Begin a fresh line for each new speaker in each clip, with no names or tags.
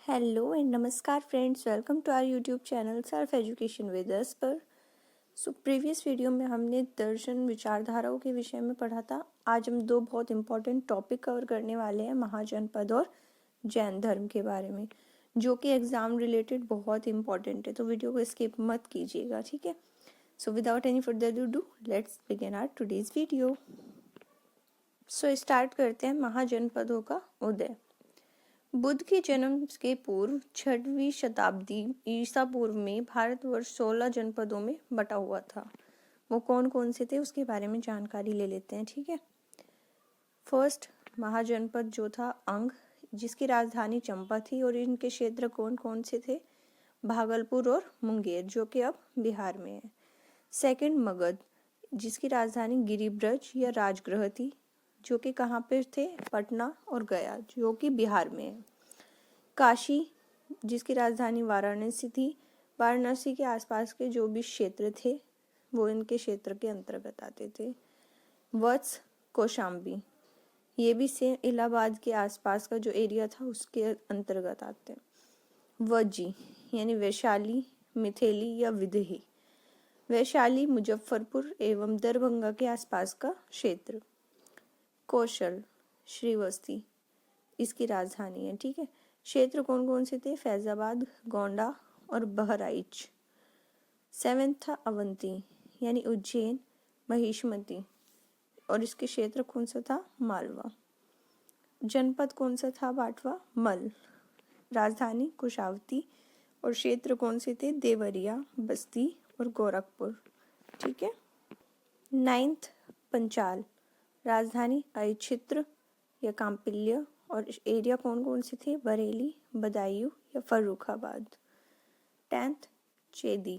Hello and नमस्कार friends, welcome to our YouTube channel self education with us पर। Previous video में हमने दर्शन विचारधाराओं के विषय में पढ़ा था। आज हम दो बहुत इंपॉर्टेंट टॉपिक कवर करने वाले हैं, महाजनपद और जैन धर्म के बारे में, जो कि एग्जाम रिलेटेड बहुत इंपॉर्टेंट है, तो वीडियो को स्किप मत कीजिएगा, ठीक है। So without any further do let's begin our today's video. So start करते हैं महाजनपदों का उदय। बुद्ध के जन्म के पूर्व 6वीं शताब्दी ईसा पूर्व में भारतवर्ष 16 जनपदों में बटा हुआ था। वो कौन कौन से थे उसके बारे में जानकारी ले लेते हैं, ठीक है। फर्स्ट महाजनपद जो था अंग, जिसकी राजधानी चंपा थी, और इनके क्षेत्र कौन कौन से थे? भागलपुर और मुंगेर, जो कि अब बिहार में है। सेकंड मगध, जिसकी राजधानी गिरिब्रज या राजगृह थी, जो कि कहाँ पे थे? पटना और गया, जो कि बिहार में है। काशी, जिसकी राजधानी वाराणसी थी। वाराणसी के आसपास के जो भी क्षेत्र थे वो इनके क्षेत्र के अंतर्गत आते थे। वत्स, कौशाम्बी, ये भी सेम इलाहाबाद के आसपास का जो एरिया था उसके अंतर्गत आते हैं। वज्जी यानी वैशाली, मिथिली या विदही। वैशाली मुजफ्फरपुर एवं दरभंगा के आसपास का क्षेत्र। कौशल, श्रीवस्ती इसकी राजधानी है, ठीक है। क्षेत्र कौन कौन से थे? फैजाबाद, गोंडा और बहराइच। सेवेंथ था अवंती यानी उज्जैन, महिष्मती, और इसके क्षेत्र कौन सा था? मालवा। जनपद कौन सा था? बाटवा, मल। राजधानी कुशावती, और क्षेत्र कौन से थे? देवरिया, बस्ती और गोरखपुर, ठीक है। नाइन्थ पंचाल, राजधानी अक्षित्र या काम्पिल्य, और एरिया कौन कौन से थे? बरेली, बदायूं या फर्रुखाबाद। 10th चेदी,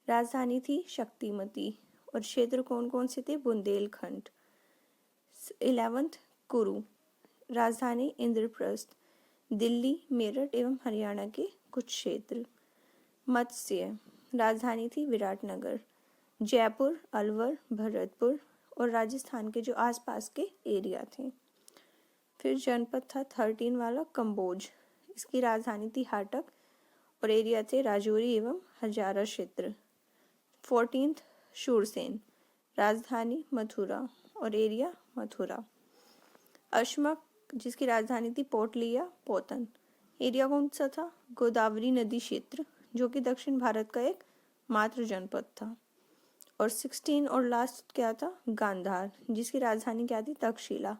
राजधानी थी शक्तिमती, और क्षेत्र कौन कौन से थे? बुंदेलखंड। 11th कुरु, राजधानी इंद्रप्रस्थ, दिल्ली, मेरठ एवं हरियाणा के कुछ क्षेत्र। मत्स्य, राजधानी थी विराटनगर। जयपुर, अलवर, भरतपुर और राजस्थान के जो आसपास के एरिया थे। फिर जनपद था 13 वाला कंबोज, इसकी राजधानी थी हाटक, और एरिया थे राजौरी एवं हजारा क्षेत्र। 14th शूरसेन, राजधानी मथुरा और एरिया मथुरा। अशमक, जिसकी राजधानी थी पोटली या पोतन, एरिया कौन सा था? गोदावरी नदी क्षेत्र, जो कि दक्षिण भारत का एक मात्र जनपद था। और 16 और लास्ट क्या था? गांधार, जिसकी राजधानी क्या थी? तक्षशिला,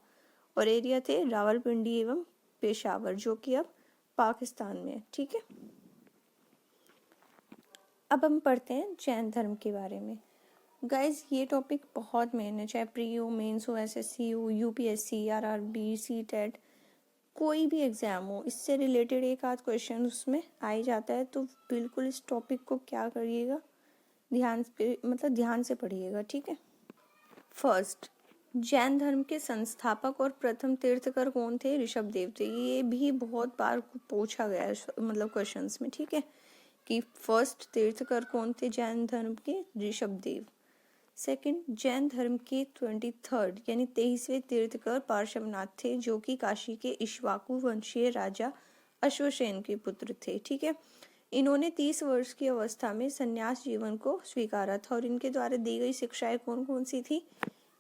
और एरिया थे रावलपिंडी एवं पेशावर, जो कि अब पाकिस्तान में है, ठीक है। अब हम पढ़ते हैं जैन धर्म के बारे में। गाइज, ये टॉपिक बहुत मेन है, चाहे प्री हो, मेंस हो, एसएससी हो, यूपीएससी, आरआरबी, सीटेट, कोई भी एग्जाम हो, इससे रिलेटेड एक आध क्वेश्चन उसमें आ ही जाता है। तो बिल्कुल इस टॉपिक को क्या करिएगा, ध्यान से पढ़िएगा, ठीक है। फर्स्ट, जैन धर्म के संस्थापक और प्रथम तीर्थकर कौन थे? ऋषभदेव थे। ये भी बहुत बार पूछा गया है क्वेश्चंस में, ठीक है, कि फर्स्ट तीर्थकर कौन थे जैन धर्म के? ऋषभदेव। सेकंड, जैन धर्म के 23rd यानी 23वें तीर्थकर पार्श्वनाथ थे, जो कि काशी के इक्ष्वाकु वंशीय राजा अश्वसेन के पुत्र थे, ठीक है। इन्होंने 30 वर्ष की अवस्था में संन्यास जीवन को स्वीकारा था, और इनके द्वारा दी गई शिक्षाएं कौन कौन सी थी?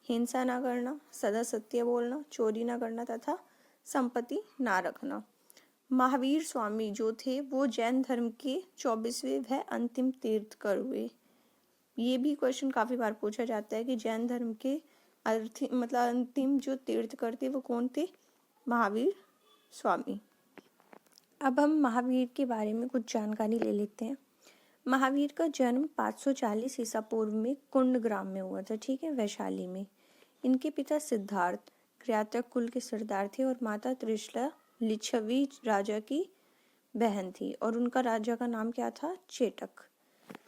हिंसा ना करना, सदा सत्य बोलना, चोरी ना करना तथा संपत्ति ना रखना। महावीर स्वामी जो थे वो जैन धर्म के 24वें व अंतिम तीर्थकर हुए। ये भी क्वेश्चन काफी बार पूछा जाता है कि जैन धर्म के अंतिम जो तीर्थकर थे वो कौन थे? महावीर स्वामी। अब हम महावीर के बारे में कुछ जानकारी ले लेते हैं। महावीर का जन्म 540 ईसा पूर्व में कुंड ग्राम में हुआ था, ठीक है, वैशाली में। इनके पिता सिद्धार्थ क्रियातक कुल के सरदार थे, और माता त्रिशला लिच्छवी राजा की बहन थी, और उनका राजा का नाम क्या था? चेटक।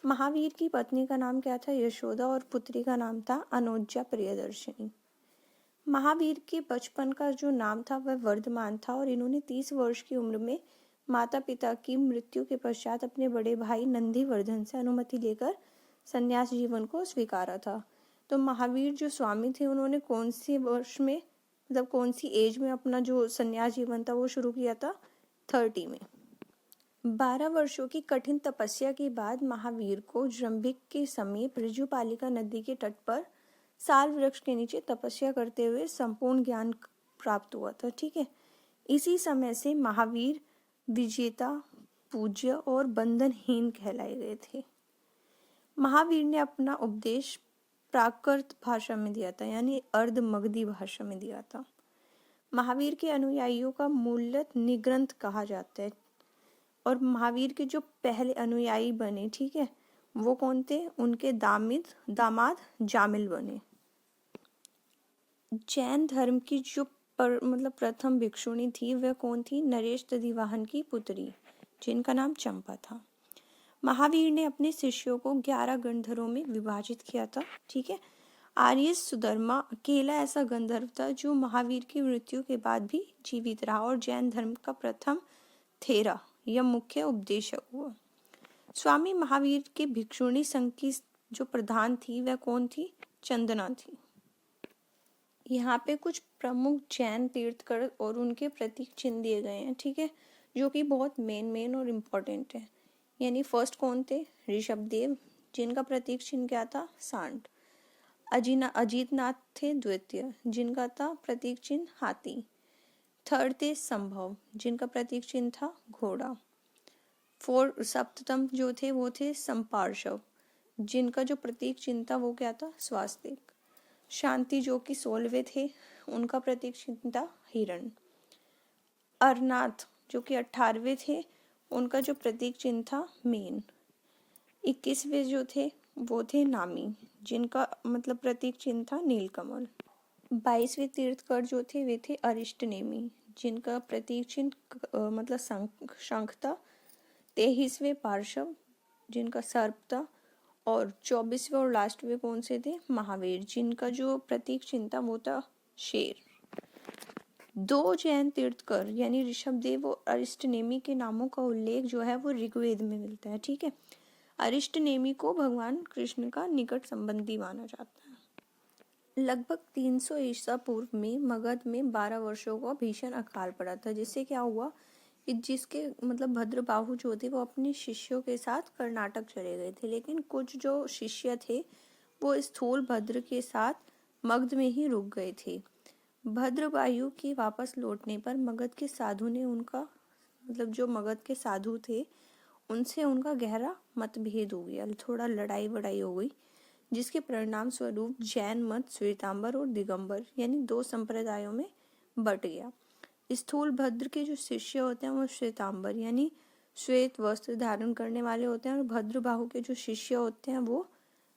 महावीर की पत्नी का नाम क्या था? यशोदा, और पुत्री का नाम था अनोज्या प्रियदर्शिनी। महावीर के बचपन का जो नाम था वह वर्धमान था, और इन्होंने 30 वर्ष की उम्र में माता पिता की मृत्यु के पश्चात अपने बड़े भाई नंदीवर्धन से अनुमति लेकर संन्यास जीवन को स्वीकारा था। तो महावीर जो स्वामी थे उन्होंने कौन से वर्ष में, कौन सी एज में अपना जो संन्यास जीवन था वो शुरू किया था? 30 में। 12 वर्षों की कठिन तपस्या के बाद महावीर को जृंभिक के समीप ऋजुपालिका नदी के तट पर साल वृक्ष के नीचे तपस्या करते हुए संपूर्ण ज्ञान प्राप्त हुआ था। ठीक है, इसी समय से महावीर विजेता, पूज्य और बंधनहीन कहलाए गए थे। महावीर ने अपना उपदेश प्राकृत भाषा में दिया था, यानी अर्ध मगधी भाषा में दिया था। महावीर के अनुयायियों का मूलतः निग्रंथ कहा जाता है। और महावीर के जो पहले अनुयायी बने, ठीक है, वो कौन थे? उनके दामाद जामिल बने। जैन धर्म की जो प्रथम भिक्षुणी थी वह कौन थी? नरेश दधिवाहन की पुत्री, जिनका नाम चंपा था। महावीर ने अपने शिष्यों को 11 गंधर्वों में विभाजित किया था। ठीक है, आर्य सुधर्मा अकेला ऐसा गंधर्व था जो महावीर की मृत्यु के बाद भी जीवित रहा और जैन धर्म का प्रथम थेरा या मुख्य उपदेशक हुआ। स्वामी महावीर के भिक्षुणी संघ की जो प्रधान थी वह कौन थी? चंदना थी। यहाँ पे कुछ प्रमुख जैन तीर्थकर और उनके प्रतीक चिन्ह दिए गए हैं। ठीक है, जो कि बहुत मेन और इम्पोर्टेंट है। यानी फर्स्ट कौन थे? ऋषभदेव, जिनका प्रतीक चिन्ह क्या था? सांड। अजीतनाथ थे द्वितीय, जिनका था प्रतीक चिन्ह हाथी। थर्ड थे संभव, जिनका प्रतीक चिन्ह था घोड़ा। सप्तम जो थे वो थे संपार्श्व, जिनका जो प्रतीक चिन्ह था वो क्या था? स्वास्तिक। शांति जो कि 16वें थे, उनका प्रतीक चिन्ह था हिरण। अरनाथ जो कि 18वें थे, उनका जो प्रतीक चिन्ह था मीन। 21वें जो थे वो थे नामी, जिनका प्रतीक चिन्ह था नीलकमल। 22वें तीर्थकर जो थे वे थे अरिष्टनेमी, जिनका प्रतीक चिन्ह शंख था। 23वें पार्श्व, जिनका सर्प था। और 24वें और लास्ट में कौन से थे? महावीर, जिनका जो प्रतीक चिन्ह था वो था शेर। 2 जैन तीर्थकर यानी ऋषभदेव और अरिष्टनेमी के नामों का उल्लेख जो है वो ऋग्वेद में मिलता है। ठीक है, अरिष्टनेमी को भगवान कृष्ण का निकट संबंधी माना जाता है। लगभग 300 ईसा पूर्व में मगध में 12 वर्षों का भीषण अकाल पड़ा था, जिससे क्या हुआ कि जिसके भद्रबाहु जो थे वो अपने शिष्यों के साथ कर्नाटक चले गए थे, लेकिन कुछ जो शिष्य थे वो स्थूल भद्र के साथ मगध में ही रुक गए थे। भद्रबाहु के वापस लौटने पर मगध के साधु ने उनका जो मगध के साधु थे उनसे उनका गहरा मतभेद हो गया, थोड़ा लड़ाई वड़ाई हो गई, जिसके परिणाम स्वरूप जैन मत श्वेतांबर और दिगंबर यानी 2 संप्रदायों में बट गया। स्थूल भद्र के जो शिष्य होते हैं वो श्वेतांबर यानी श्वेत वस्त्र धारण करने वाले होते हैं, और भद्रबाहु के जो शिष्य होते हैं वो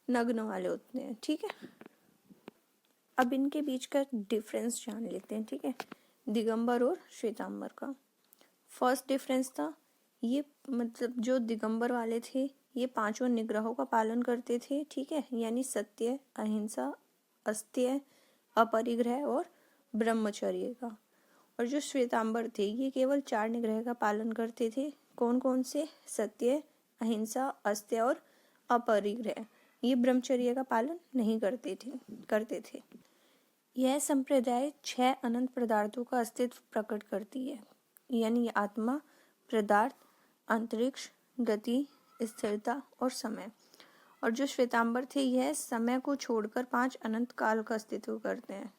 नग्न वाले होते हैं। ठीक है, अब इनके बीच का डिफरेंस जान लेते हैं। ठीक है, दिगंबर और श्वेतांबर का फर्स्ट डिफरेंस था ये जो दिगंबर वाले थे ये 5 निग्रहों का पालन करते थे। ठीक है, यानी सत्य, अहिंसा, अस्त्य, अपरिग्रह और ब्रह्मचर्य का। और जो श्वेतांबर थे ये केवल 4 निग्रह का पालन करते थे। कौन कौन से? सत्य, अहिंसा, अस्त्य और अपरिग्रह। ये ब्रह्मचर्य का पालन नहीं करते थे। यह संप्रदाय 6 अनंत पदार्थों का अस्तित्व प्रकट करती है, यानी आत्मा, पदार्थ, अंतरिक्ष, गति, स्थिरता और समय। और जो श्वेतांबर थे यह समय को छोड़कर 5 अनंत काल का अस्तित्व करते हैं,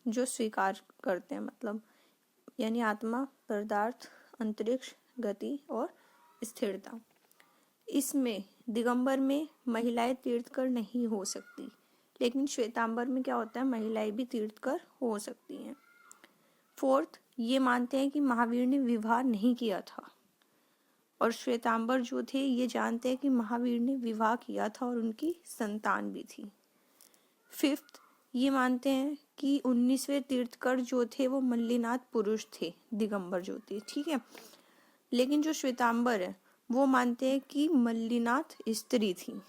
जो स्वीकार करते हैं यानी आत्मा, पदार्थ, अंतरिक्ष, गति और स्थिरता। इसमें दिगंबर में महिलाएं तीर्थकर नहीं हो सकती, लेकिन श्वेतांबर में क्या होता है? महिलाएं भी तीर्थकर हो सकती हैं। फोर्थ, ये मानते हैं कि महावीर ने विवाह नहीं किया था, और श्वेतांबर जो थे ये जानते हैं कि महावीर ने विवाह किया था और उनकी संतान भी थी। फिफ्थ, ये मानते हैं कि 19वें तीर्थकर जो थे वो मल्लिनाथ पुरुष थे, दिगंबर जो थे। ठीक है, लेकिन जो श्वेतांबर है वो मानते हैं कि मल्लिनाथ स्त्री थी।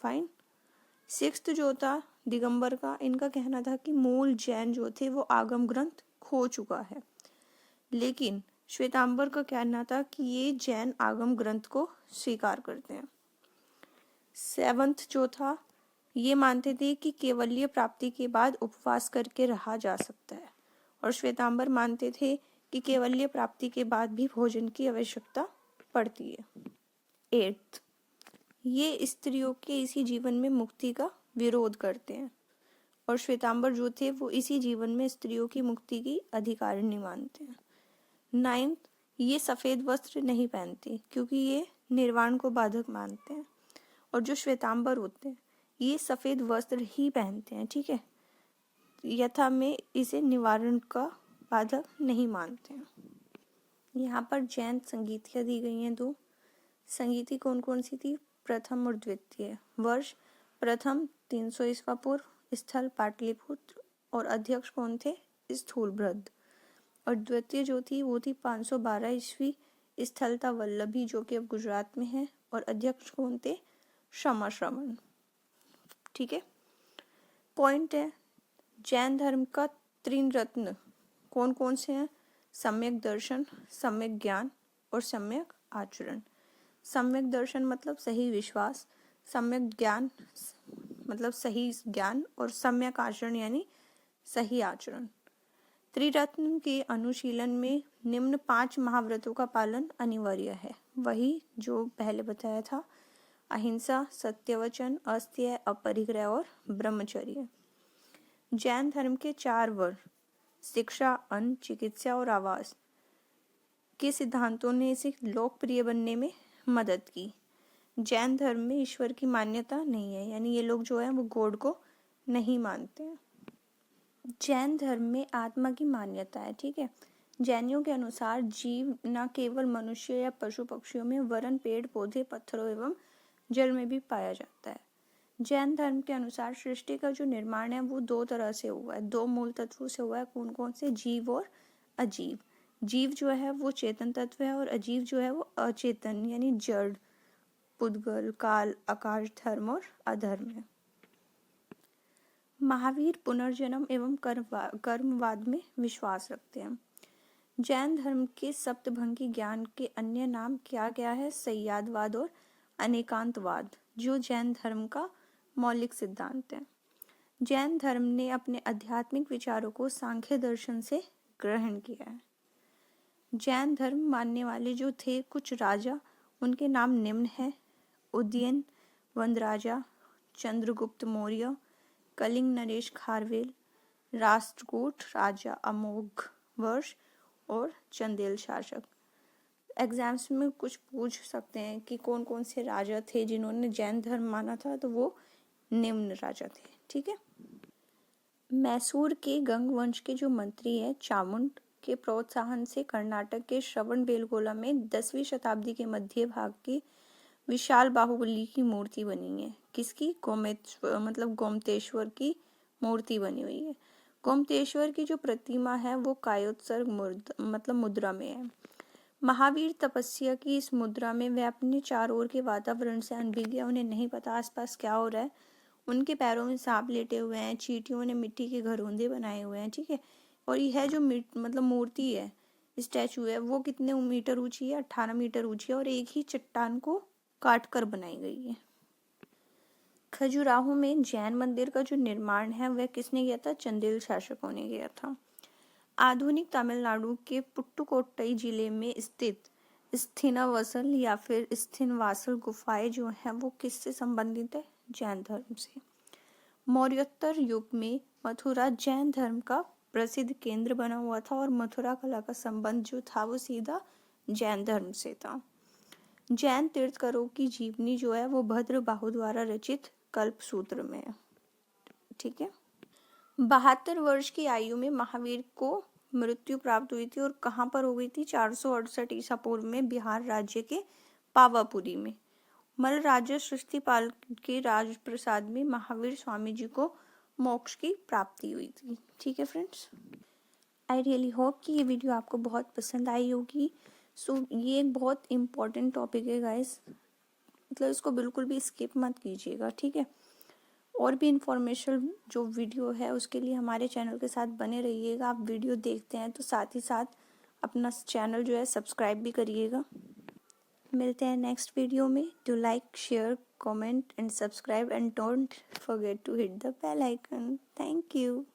फाइन। सिक्स्थ जो था दिगंबर का, इनका कहना था कि मूल जैन जो थे वो आगम ग्रंथ खो चुका है, लेकिन श्वेतांबर का कहना था कि ये जैन आगम ग्रंथ को स्वीकार करते हैं। सेवंथ जो था ये मानते थे कि केवल्य प्राप्ति के बाद उपवास करके रहा जा सकता है, और श्वेतांबर मानते थे कि कैवल्य प्राप्ति के बाद भी भोजन की आवश्यकता पड़ती है। 8th, ये स्त्रियों के इसी जीवन में मुक्ति का विरोध करते हैं और श्वेतांबर जो थे वो इसी जीवन में स्त्रियों की मुक्ति की अधिकारिणी मानते हैं। 9th, ये सफेद वस्त्र नहीं पहनते क्योंकि ये निर्वाण को बाधक मानते हैं और जो श्वेतांबर होते हैं ये सफेद वस्त्र ही पहनते हैं, ठीक है, यथा में इसे निवारण का बाधक नहीं मानते हैं। यहाँ पर जैन संगीतियाँ दी गई हैं 2। संगीति कौन कौन सी थी? प्रथम और द्वितीय। वर्ष प्रथम 300 ईस्वा पूर्व, स्थल पाटलिपुत्र और अध्यक्ष कौन थे? स्थूलभद्र। और द्वितीय जो थी वो थी 512 ईस्वी, स्थल था वल्लभी जो कि अब गुजरात में है और अध्यक्ष कौन थे? श्रमण। ठीक है, पॉइंट है जैन धर्म का 3 रत्न कौन कौन से हैं? सम्यक दर्शन, सम्यक ज्ञान और सम्यक आचरण। सम्यक दर्शन मतलब सही विश्वास, सम्यक ज्ञान मतलब सही ज्ञान और सम्यक आचरण यानी सही आचरण। त्रिरत्न के अनुशीलन में निम्न 5 महाव्रतों का पालन अनिवार्य है, वही जो पहले बताया था, अहिंसा, सत्यवचन, अस्तेय, अपरिग्रह और ब्रह्मचर्य। जैन धर्म के 4 वर्ग शिक्षा, अन्न, चिकित्सा और आवास के सिद्धांतों ने इसे लोकप्रिय बनने में मदद की। जैन धर्म में ईश्वर की मान्यता नहीं है, यानी ये लोग जो है वो गॉड को नहीं मानते हैं। जैन धर्म में आत्मा की मान्यता है, ठीक है। जैनियों के अनुसार जीव न केवल मनुष्य या पशु पक्षियों में वरन पेड़ पौधे, पत्थरों एवं जल में भी पाया जाता है। जैन धर्म के अनुसार सृष्टि का जो निर्माण है वो 2 तरह से हुआ है, 2 मूल तत्वों से हुआ है। कौन कौन से? जीव और अजीव। जीव जो है वो चेतन तत्व है और अजीव जो है वो अचेतन यानी जड़, पुद्गल, काल, आकाश, धर्म और अधर्म है। महावीर पुनर्जन्म एवं कर्मवाद में विश्वास रखते हैं। जैन धर्म के सप्तभंगी ज्ञान के अन्य नाम क्या क्या है? संयादवाद और अनेकांतवाद, जो जैन धर्म का मौलिक सिद्धांत है। जैन धर्म ने अपने आध्यात्मिक विचारों को सांख्य दर्शन से ग्रहण किया है। जैन धर्म मानने वाले जो थे कुछ राजा, उनके नाम निम्न है: उदयन वंदराजा, चंद्रगुप्त मौर्य, कलिंग नरेश खारवेल, राष्ट्रकूट राजा अमोघ वर्ष और चंदेल शासक। एग्जाम्स में कुछ पूछ सकते हैं कि कौन कौन से राजा थे जिन्होंने जैन धर्म माना था, तो वो निम्न राजा थे, ठीक है। मैसूर के गंग वंश के जो मंत्री है चामुंड के प्रोत्साहन से कर्नाटक के श्रवण बेलगोला में 10वीं शताब्दी के मध्य भाग की विशाल बाहुबली की मूर्ति बनी है। किसकी? गोमतेश्वर की मूर्ति बनी हुई है। गोमतेश्वर की जो प्रतिमा है वो कायोत्सर्ग मुद्रा में है। महावीर तपस्या की इस मुद्रा में वे अपने चारों ओर के वातावरण से अनभिज्ञ, उन्हें नहीं पता आसपास क्या हो रहा है। उनके पैरों में सांप लेटे हुए हैं, चींटियों ने मिट्टी के घरौंदे बनाए हुए हैं, ठीक है। और यह जो मूर्ति है, स्टैचू है, वो कितने मीटर ऊंची है? 18 मीटर ऊंची है और एक ही चट्टान को काट कर बनाई गई है। खजुराहो में जैन मंदिर का जो निर्माण है वह किसने किया था? चंदेल शासकों ने किया था। आधुनिक तमिलनाडु के पुट्टुकोट्टई जिले में स्थित स्थिनावसल या फिर स्थिनवासल गुफाएं जो है वो किससे संबंधित है? जैन धर्म से। मौर्योत्तर युग में मथुरा जैन धर्म का प्रसिद्ध केंद्र बना हुआ था और मथुरा कला का संबंध जो था वो सीधा जैन धर्म से था। जैन तीर्थकरों की जीवनी जो है वो भद्र बाहु द्वारा रचित कल्पसूत्र में है, ठीक है। 72 वर्ष की आयु में महावीर को मृत्यु प्राप्त हुई थी और कहाँ पर हो गई थी? 468 ईसा पूर्व में बिहार राज्य के पावापुरी में। मल राजा सृष्टिपाल के राजप्रसाद में महावीर स्वामी जी को मोक्ष की प्राप्ति हुई थी, ठीक है फ्रेंड्स। आई रियली होप कि ये वीडियो आपको बहुत पसंद आई होगी। ये एक बहुत इम्पोर्टेंट टॉपिक है गाइस, मतलब इसको बिल्कुल भी स्किप मत कीजिएगा, ठीक है। और भी इंफॉर्मेशन जो वीडियो है उसके लिए हमारे चैनल के साथ बने रहिएगा। आप वीडियो देखते हैं तो साथ ही साथ अपना चैनल जो है सब्सक्राइब भी करिएगा। मिलते हैं नेक्स्ट वीडियो में। Do like, share, comment and subscribe and don't forget to hit the bell icon. Thank you.